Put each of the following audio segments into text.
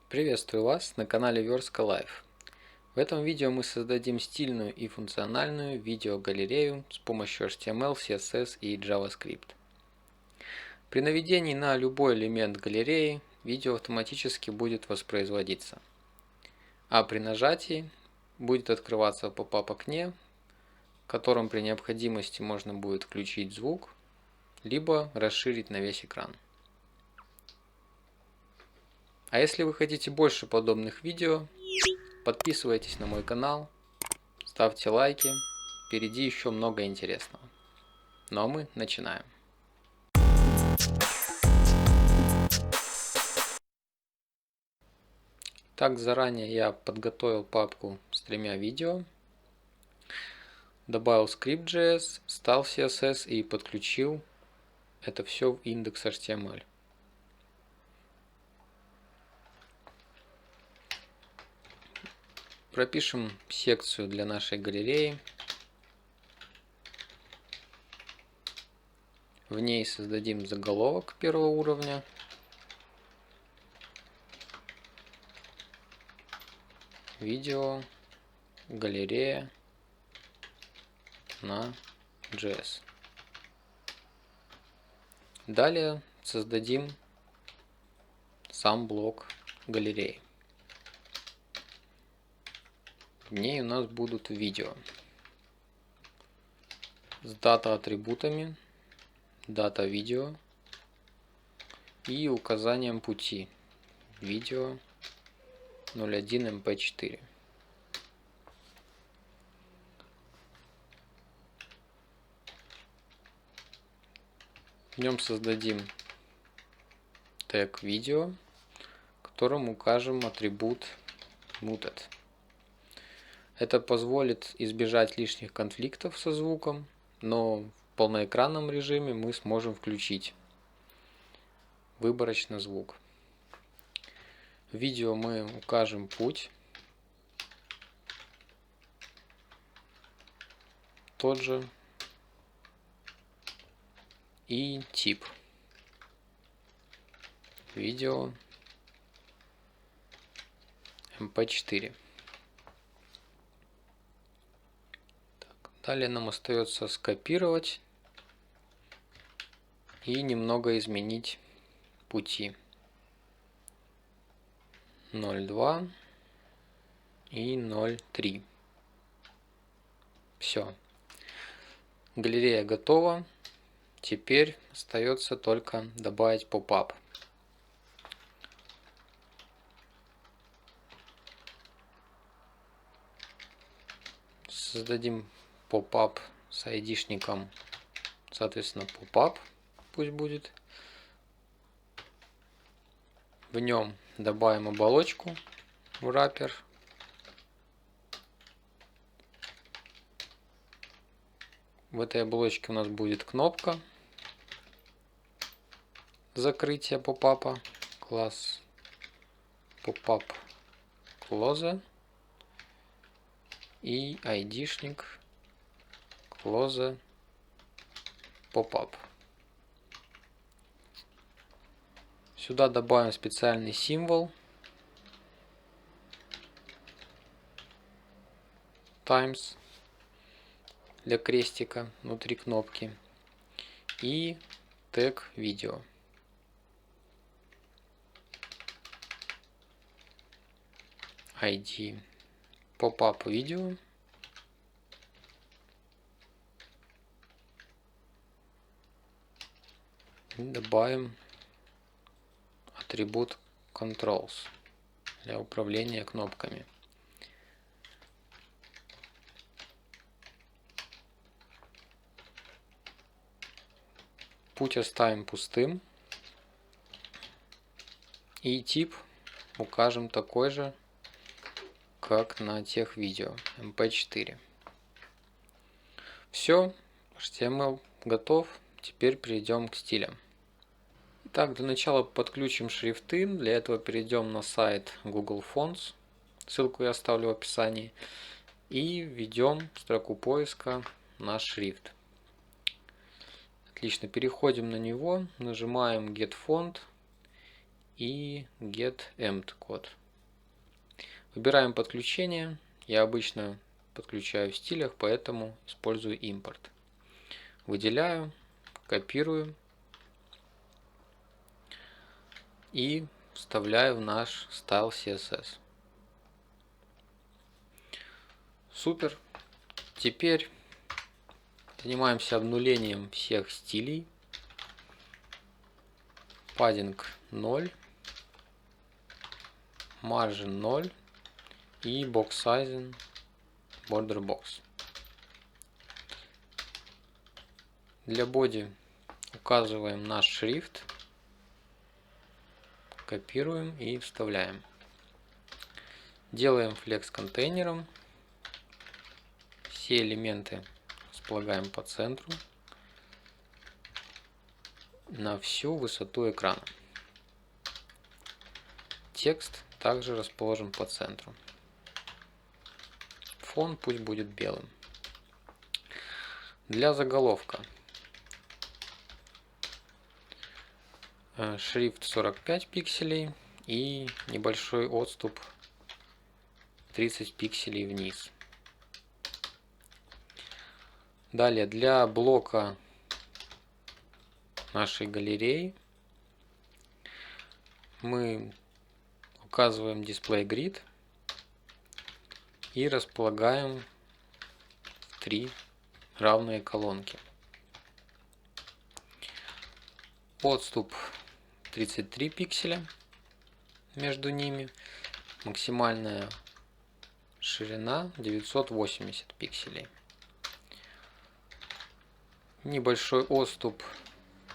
Приветствую вас на канале Верстка Life. В этом видео мы создадим стильную и функциональную видеогалерею с помощью HTML, CSS и JavaScript. При наведении на любой элемент галереи видео автоматически будет воспроизводиться, а при нажатии будет открываться поп-ап окне, в котором при необходимости можно будет включить звук, либо расширить на весь экран. А если вы хотите больше подобных видео, подписывайтесь на мой канал, ставьте лайки, впереди еще много интересного. Ну а мы начинаем. Так, заранее я подготовил папку с 3 видео, добавил Script.js, вставил CSS и подключил это все в индекс HTML. Пропишем секцию для нашей галереи. В ней создадим заголовок первого уровня. Видео, галерея на JS. Далее создадим сам блок галереи. В ней у нас будут видео с дата-атрибутами, дата-видео и указанием пути видео 01 mp4. В нем создадим тег видео, которым укажем атрибут muted. Это позволит избежать лишних конфликтов со звуком, но в полноэкранном режиме мы сможем включить выборочно звук. В видео мы укажем путь, тот же, и тип видео mp4. Далее нам остается скопировать и немного изменить пути 0.2 и 0.3. Все. Галерея готова. Теперь остается только добавить поп-ап. Создадим поп-ап с айдишником, соответственно, поп-ап пусть будет. В нем добавим оболочку wrapper. В этой оболочке у нас будет кнопка закрытия поп-апа, класс pop-up close и айдишник close pop-up. Сюда добавим специальный символ times для крестика внутри кнопки и тег видео. ID pop-up видео. И добавим атрибут controls для управления кнопками. Путь оставим пустым. И тип укажем такой же, как на тех видео mp4. Все, HTML готов. Теперь перейдем к стилям. Итак, для начала подключим шрифты. Для этого перейдем на сайт Google Fonts. Ссылку я оставлю в описании. И введем в строку поиска наш шрифт. Отлично, переходим на него, нажимаем Get Font и getEmpt код. Выбираем подключение. Я обычно подключаю в стилях, поэтому использую импорт. Выделяю, копирую и вставляю в наш style CSS. Супер. Теперь занимаемся обнулением всех стилей. Padding 0, Margin 0 и Box Sizing Border Box. Для body указываем наш шрифт, копируем и вставляем. Делаем флекс контейнером. Все элементы располагаем по центру на всю высоту экрана. Текст также расположен по центру. Фон пусть будет белым. Для заголовка шрифт 45 пикселей и небольшой отступ 30 пикселей вниз. Далее для блока нашей галереи мы указываем Display Grid и располагаем в 3 равные колонки. Отступ 33 пикселя между ними, максимальная ширина 980 пикселей. Небольшой отступ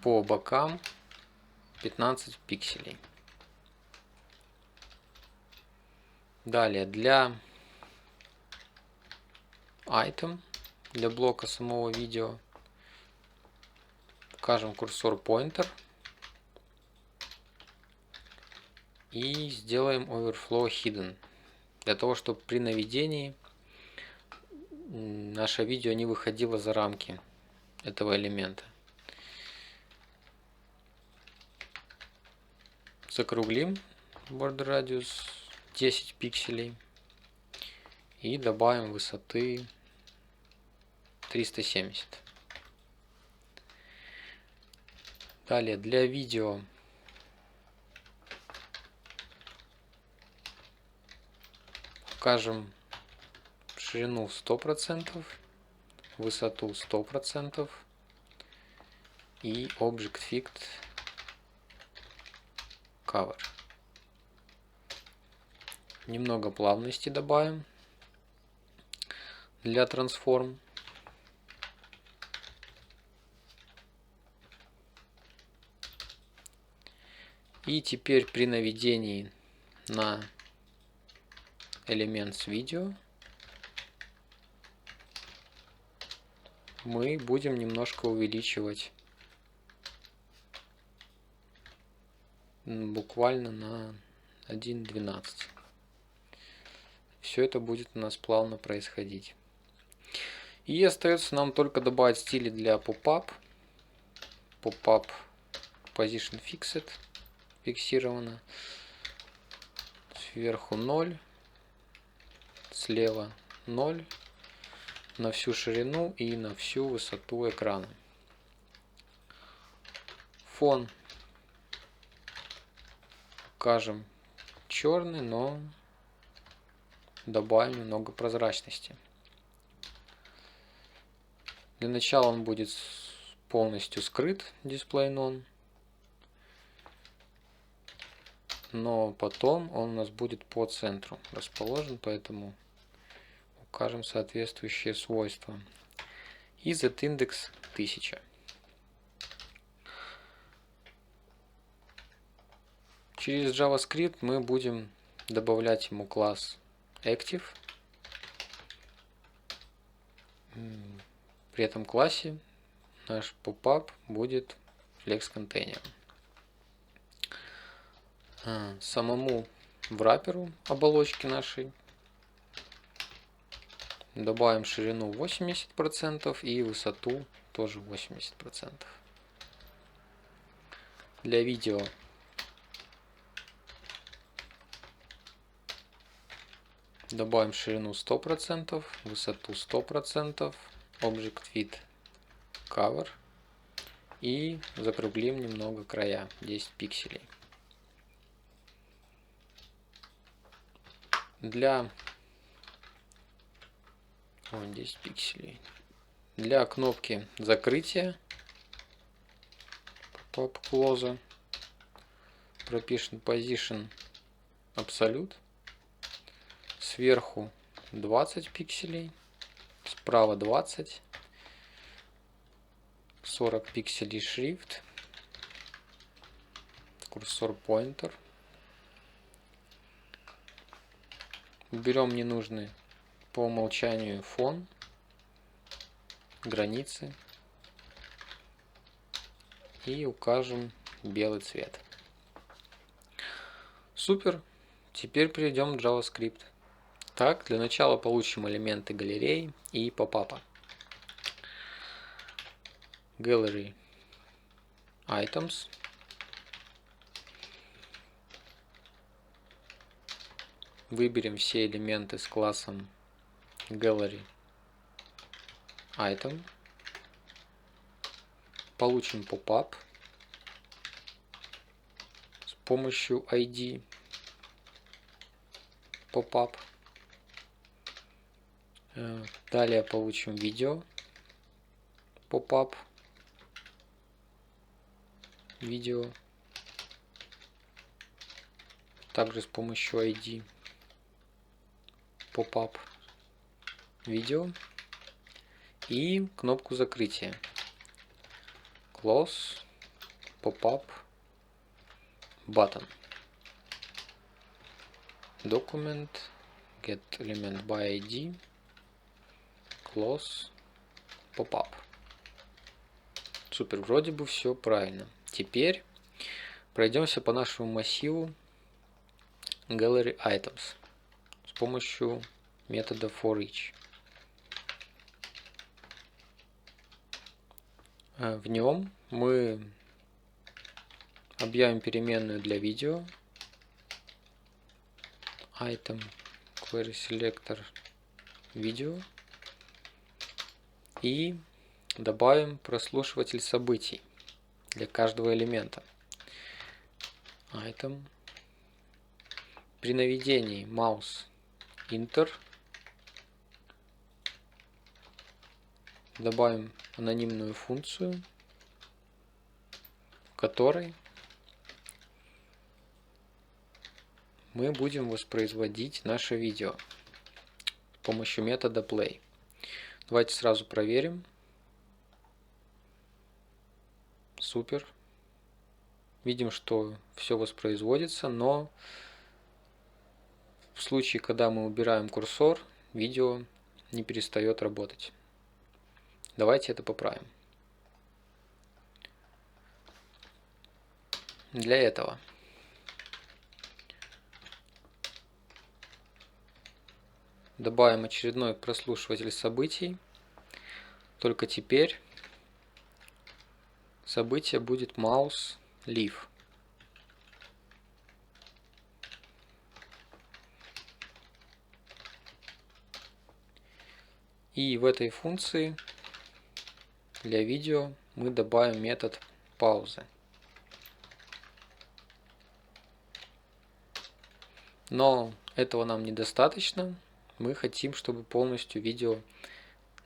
по бокам 15 пикселей. Далее для Item, для блока самого видео, укажем курсор Pointer и сделаем Overflow Hidden, для того, чтобы при наведении наше видео не выходило за рамки этого элемента. Закруглим Border Radius 10 пикселей и добавим высоты 370. Далее для видео укажем ширину 100%, высоту 100% и Object Fit Cover. Немного плавности добавим для трансформ. И теперь при наведении на элемент с видео мы будем немножко увеличивать, буквально на 1.12. Все это будет у нас плавно происходить. И остается нам только добавить стили для Pop-up. Pop-up Position Fixed, фиксировано. Сверху 0, слева 0, на всю ширину и на всю высоту экрана. Фон укажем черный, но добавим немного прозрачности. Для начала он будет полностью скрыт, Display None, но потом он у нас будет по центру расположен, поэтому укажем соответствующие свойства. И Z-индекс 1000. Через JavaScript мы будем добавлять ему класс Active. При этом классе наш pop-up будет flex контейнером. Самому враперу оболочки нашей добавим ширину 80% и высоту тоже 80%. Для видео Добавим ширину 100%, высоту 100%, Object Width Cover и закруглим немного края, 10 пикселей. Для 10 пикселей. Для кнопки закрытия Pop Close пропишем Position Absolute. Сверху 20 пикселей, справа 20, 40 пикселей шрифт, курсор pointer. Уберем ненужный по умолчанию фон, границы и укажем белый цвет. Супер! Теперь перейдем к JavaScript. Так, для начала получим элементы галереи и попапа. Gallery Items. Выберем все элементы с классом Gallery Item. Получим попап с помощью ID попап. Далее получим видео попап, видео, также с помощью ID попап, видео и кнопку закрытия Close Pop-up Button. Document Get Element by ID Close Pop-up. Супер, вроде бы все правильно. Теперь пройдемся по нашему массиву Gallery Items с помощью метода forEach. В нем мы объявим переменную для видео item query selector video и добавим прослушиватель событий для каждого элемента. Item. При наведении mouse Enter добавим анонимную функцию, в которой мы будем воспроизводить наше видео с помощью метода play. Давайте сразу проверим. Супер. Видим, что все воспроизводится, но в случае, когда мы убираем курсор, видео не перестает работать. Давайте это поправим. Для этого добавим очередной прослушиватель событий, только теперь событие будет mouse leave. И в этой функции для видео мы добавим метод паузы. Но этого нам недостаточно. Мы хотим, чтобы полностью видео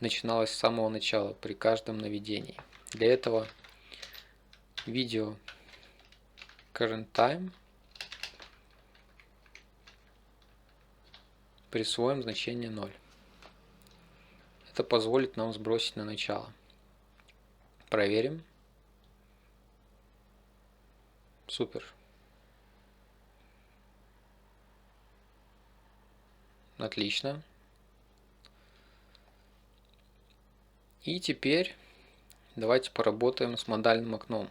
начиналось с самого начала при каждом наведении. Для этого видео current time присвоим значение 0. Это позволит нам сбросить на начало. Проверим. Супер. Отлично. И теперь давайте поработаем с модальным окном.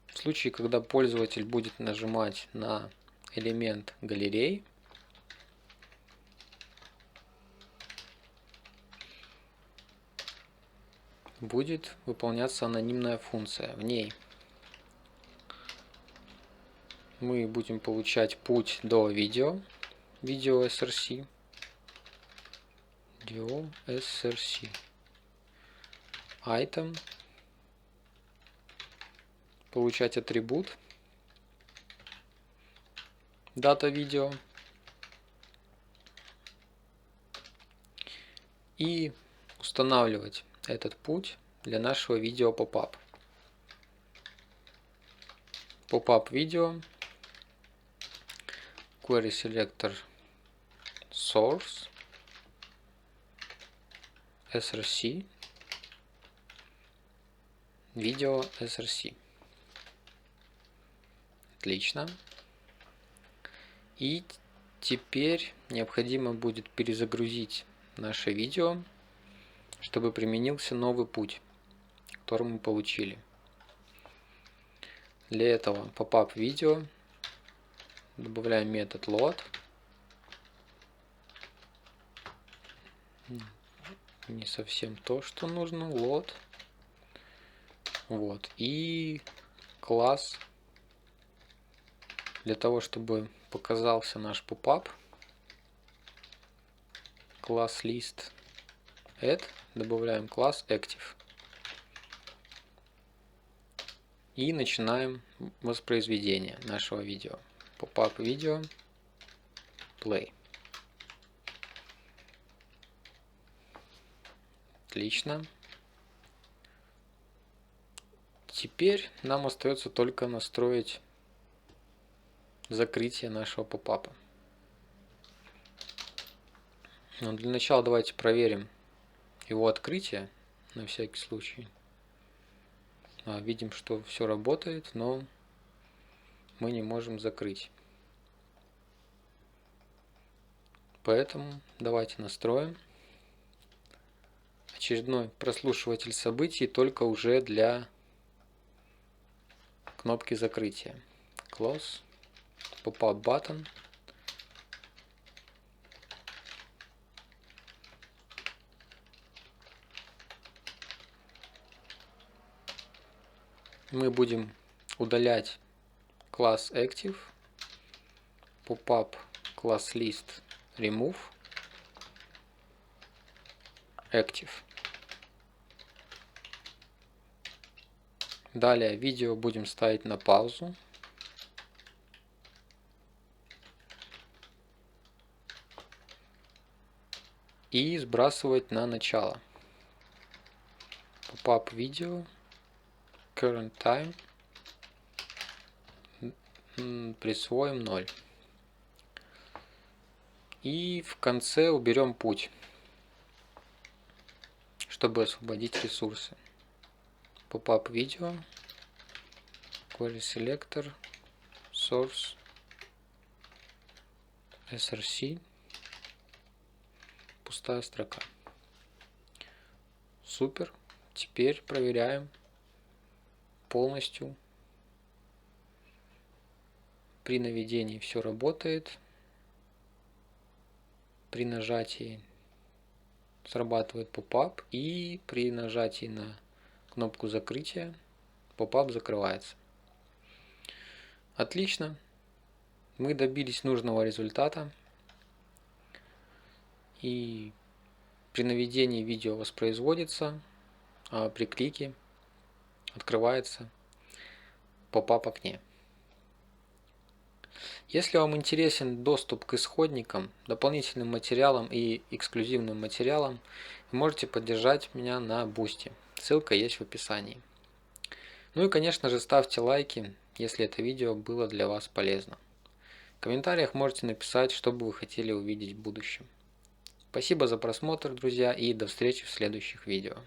В случае, когда пользователь будет нажимать на элемент галереи, будет выполняться анонимная функция. В ней мы будем получать путь до видео src, item, получать атрибут дата видео и устанавливать этот путь для нашего видео pop-up. Pop-up видео, query selector source, src, видео src. Отлично. И теперь необходимо будет перезагрузить наше видео, чтобы применился новый путь, который мы получили. Для этого pop-up видео добавляем метод load. Не совсем то, что нужно. Load. Вот. И класс для того, чтобы показался наш pop-up. Класс list add. Добавляем класс active. И начинаем воспроизведение нашего видео. Pop-up видео play. Отлично. Теперь нам остается только настроить закрытие нашего попапа. Но для начала давайте проверим его открытие на всякий случай. Видим, что все работает, но мы не можем закрыть. Поэтому давайте настроим очередной прослушиватель событий, только уже для кнопки закрытия. Close, pop-up button. Мы будем удалять класс active, pop-up класс list remove, active. Далее видео будем ставить на паузу. И сбрасывать на начало. Pop-up видео, current time, присвоим 0. И в конце уберем путь, чтобы освободить ресурсы. Pop-up видео, query selector, source, src, пустая строка. Супер. Теперь проверяем полностью. При наведении все работает. При нажатии срабатывает pop-up, и при нажатии на кнопку закрытия pop-up закрывается. Отлично. Мы добились нужного результата. И при наведении видео воспроизводится, а при клике открывается pop-up окне. Если вам интересен доступ к исходникам, дополнительным материалам и эксклюзивным материалам, вы можете поддержать меня на Boosty. Ссылка есть в описании. Ну и, конечно же, ставьте лайки, если это видео было для вас полезно. В комментариях можете написать, что бы вы хотели увидеть в будущем. Спасибо за просмотр, друзья, и до встречи в следующих видео.